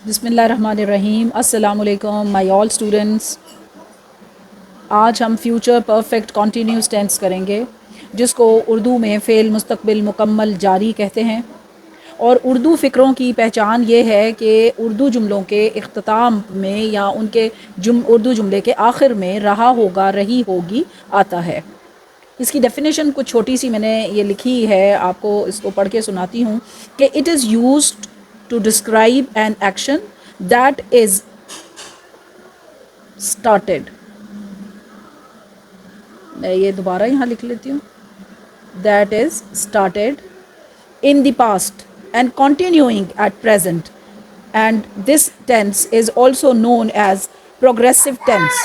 बिस्मिल्लाहिर्रहमानिर्रहीम। अस्सलामुअलैकुम my all students. आज हम फ्यूचर परफेक्ट कॉन्टीन्यूस टेंस करेंगे, जिसको उर्दू में फ़ेल मुस्तक़बिल मुकम्मल जारी कहते हैं। और उर्दू फ़िक्रों की पहचान ये है कि उर्दू जुमलों के इख्तिताम में या उनके उर्दू जुमले के आखिर में रहा होगा, रही होगी आता है। इसकी डेफिनेशन कुछ छोटी सी मैंने ये लिखी है, आपको इसको पढ़ के सुनाती हूँ कि it is used to describe an action that is started. मैं ये दोबारा यहाँ लिख लेती हूँ। That is started in the past and continuing at present, and this tense is also known as progressive tense।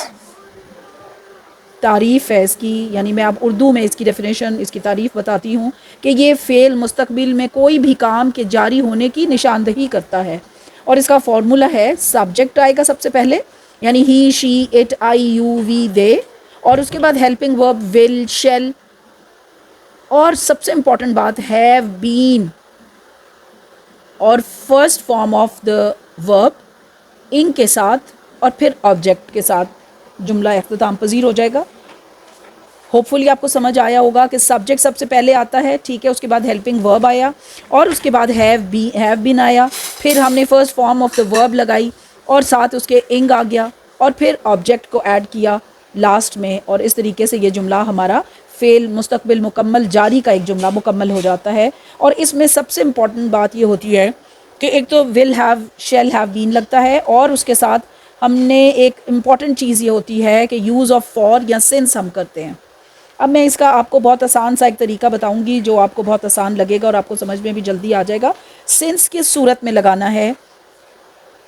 तारीफ़ है इसकी, यानी मैं अब उर्दू में इसकी डेफिनेशन, इसकी तारीफ़ बताती हूँ कि ये फ़ेल मुस्तक़बिल में कोई भी काम के जारी होने की निशानदही करता है। और इसका फार्मूला है, सब्जेक्ट आएगा सबसे पहले, यानी he, she, it, I, you, we, they, और उसके बाद हेल्पिंग वर्ब विल, शेल, और सबसे इम्पॉर्टेंट बात हैव बीन, और first form of the verb in के साथ, और फिर ऑब्जेक्ट के साथ जुमला इख्तिताम पजीर हो जाएगा। होपफुली आपको समझ आया होगा कि सब्जेक्ट सबसे पहले आता है, ठीक है, उसके बाद हेल्पिंग वर्ब आया, और उसके बाद हैव बीन आया, फिर हमने first form of the verb लगाई, और साथ उसके इंग आ गया, और फिर ऑब्जेक्ट को ऐड किया लास्ट में, और इस तरीके से ये जुमला हमारा फ़ेल मुस्तक़बिल मुकम्मल जारी का एक जुमला मुकम्मल हो जाता है। और इसमें सबसे इम्पॉर्टेंट बात ये होती है कि एक तो will have, shall have been लगता है, और उसके साथ हमने एक इम्पॉर्टेंट चीज़ ये होती है कि यूज़ ऑफ फॉर या सिंस हम करते हैं। अब मैं इसका आपको बहुत आसान सा एक तरीका बताऊंगी जो आपको बहुत आसान लगेगा और आपको समझ में भी जल्दी आ जाएगा। सिंस किस सूरत में लगाना है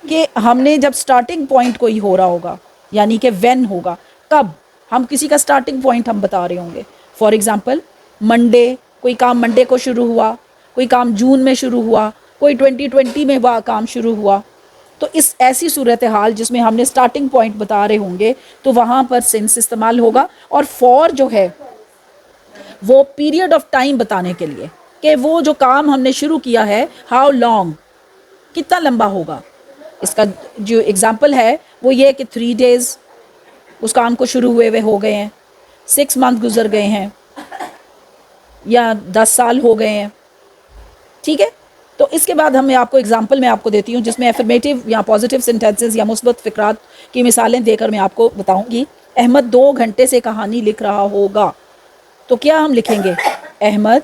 कि हमने जब स्टार्टिंग पॉइंट कोई हो रहा होगा, यानी कि व्हेन होगा, कब, हम किसी का स्टार्टिंग पॉइंट हम बता रहे होंगे। फॉर एग्ज़ाम्पल मंडे, कोई काम मंडे को शुरू हुआ, कोई काम जून में शुरू हुआ, कोई 2020 में वह काम शुरू हुआ। तो इस ऐसी सूरत हाल जिसमें हमने स्टार्टिंग पॉइंट बता रहे होंगे, तो वहाँ पर सिंस इस्तेमाल होगा। और फॉर जो है वो पीरियड ऑफ टाइम बताने के लिए कि वो जो काम हमने शुरू किया है, हाउ लॉन्ग, कितना लंबा होगा। इसका जो एग्ज़ाम्पल है वो ये कि 3 डेज़ उस काम को शुरू हुए हुए हो गए हैं, 6 मंथ गुजर गए हैं, या 10 साल हो गए हैं, ठीक है। तो इसके बाद हम आपको एग्जांपल मैं आपको देती हूँ जिसमें एफर्मेटिव या पॉजिटिव सेंटेंसेस या मुस्बत फ़िक्रात की मिसालें देकर मैं आपको बताऊँगी। अहमद 2 घंटे से कहानी लिख रहा होगा, तो क्या हम लिखेंगे? Ahmad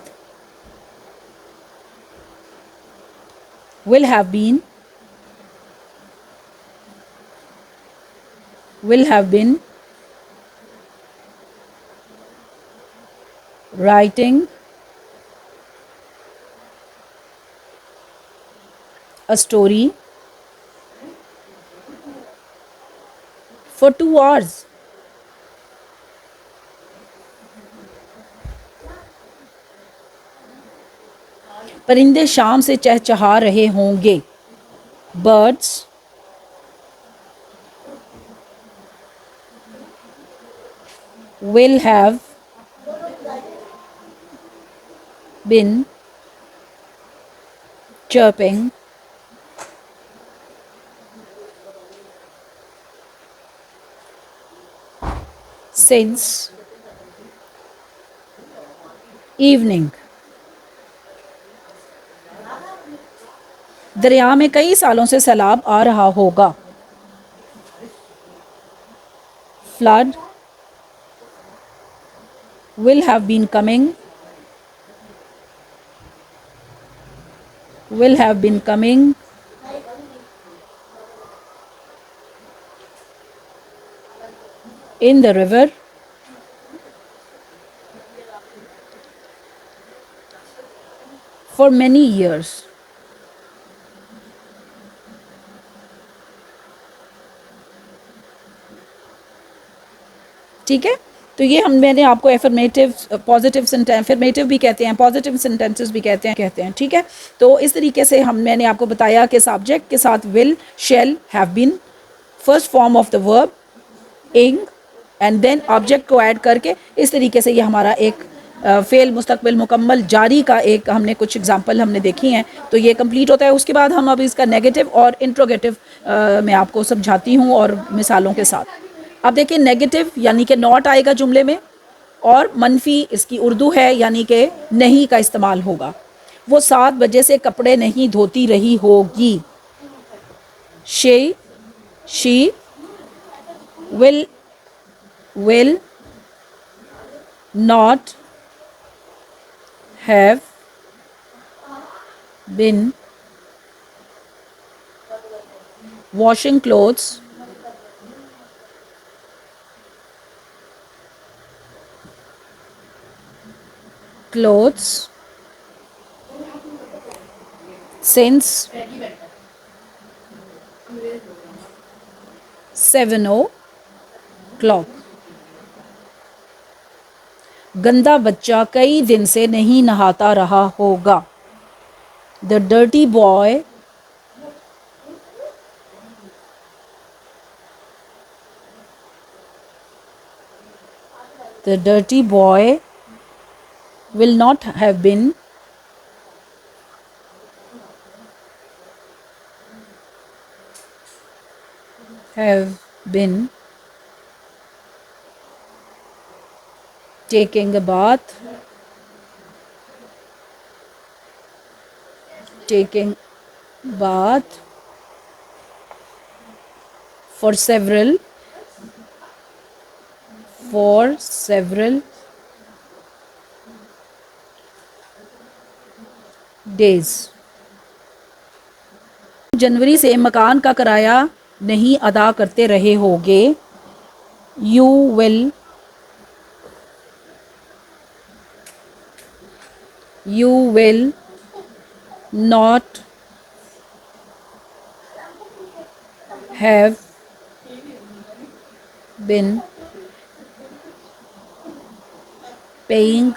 will have been writing a story for 2 hours। परिंदे शाम से चहचहा रहे होंगे। Birds will have been chirping since evening। दरिया में कई सालों से सैलाब आ रहा होगा। Flood will have been coming in the river for many years। ठीक है, तो ये मैंने आपको एफर्मेटिव, पॉजिटिव सेंटेंस, एफर्मेटिव भी कहते हैं, पॉजिटिव सेंटेंसेस भी कहते हैं, ठीक है। तो इस तरीके से मैंने आपको बताया कि सब्जेक्ट के साथ will, shall, have been, first form of the verb ing, and then object को ऐड करके इस तरीके से ये हमारा एक फ़ेल मुस्तकबिल मुकम्मल जारी का एक हमने कुछ एग्जांपल हमने देखी हैं, तो ये कंप्लीट होता है। उसके बाद हम अब इसका नेगेटिव और इंट्रोगेटिव मैं आपको समझाती हूँ और मिसालों के साथ। अब देखिए नेगेटिव यानी कि नॉट आएगा जुमले में, और मनफी इसकी उर्दू है यानी कि नहीं का इस्तेमाल होगा। वो 7 बजे से कपड़े नहीं धोती रही होगी। She will not have been washing clothes since 7 o'clock. गंदा बच्चा कई दिन से नहीं नहाता रहा होगा। The dirty boy will not have been taking a bath for several days. जनवरी से मकान का किराया नहीं अदा करते रहे होगे। You will not have been paying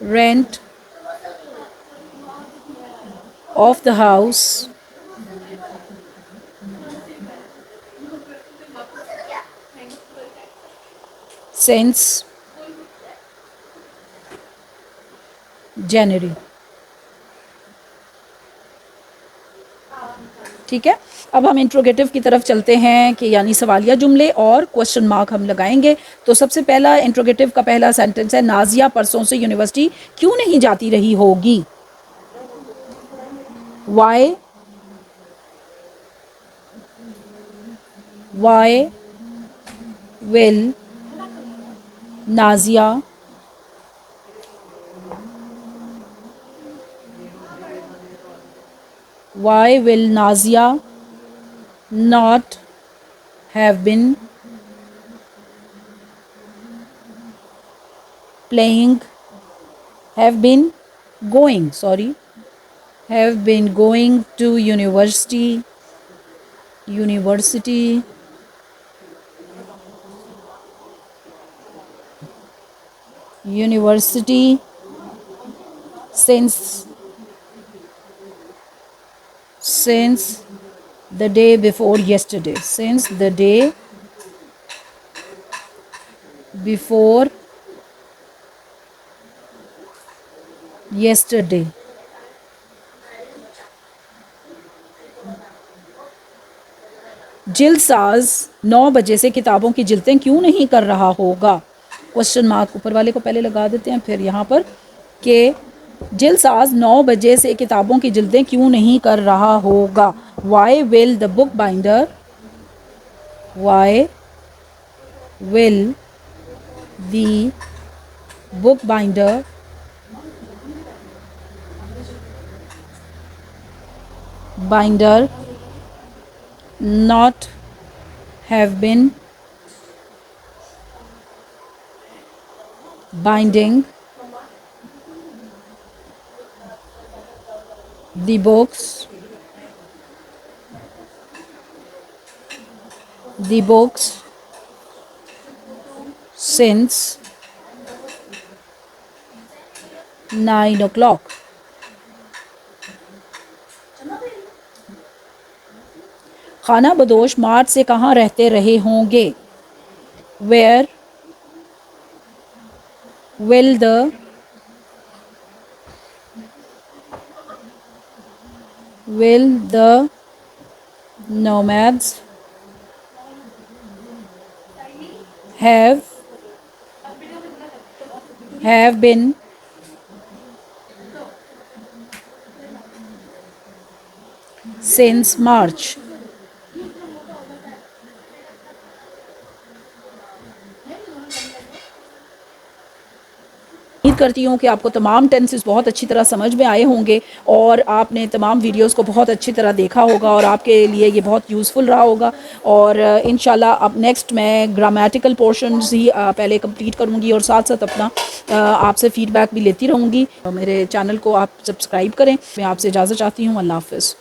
rent of the house since January. ठीक है, अब हम इंट्रोगेटिव की तरफ चलते हैं कि यानी सवालिया जुमले और क्वेश्चन मार्क हम लगाएंगे। तो सबसे पहला इंट्रोगेटिव का पहला सेंटेंस है, नाजिया परसों से यूनिवर्सिटी क्यों नहीं जाती रही होगी। Why will Nazia not have been going to university since the day before yesterday. जिल्दसाज 9 बजे से किताबों की जिल्दें क्यों नहीं कर रहा होगा। क्वेश्चन मार्क ऊपर वाले को पहले लगा देते हैं, फिर यहाँ पर कि जिल्दसाज 9 बजे से किताबों की जिल्दें क्यों नहीं कर रहा होगा। Why will the bookbinder not have been binding the books since 9 o'clock. खाना बदोश मार्च से कहाँ रहते रहे होंगे। where will the nomads have been since March. उम्मीद करती हूँ कि आपको तमाम टेंसेस बहुत अच्छी तरह समझ में आए होंगे और आपने तमाम वीडियोस को बहुत अच्छी तरह देखा होगा और आपके लिए ये बहुत यूज़फुल रहा होगा। और इंशाल्लाह अब नेक्स्ट मैं ग्रामेटिकल पोर्शंस ही पहले कंप्लीट करूँगी और साथ साथ अपना आपसे फ़ीडबैक भी लेती रहूँगी। मेरे चैनल को आप सब्सक्राइब करें। मैं आपसे इजाज़त चाहती हूँ। अल्लाह हाफ़िज़।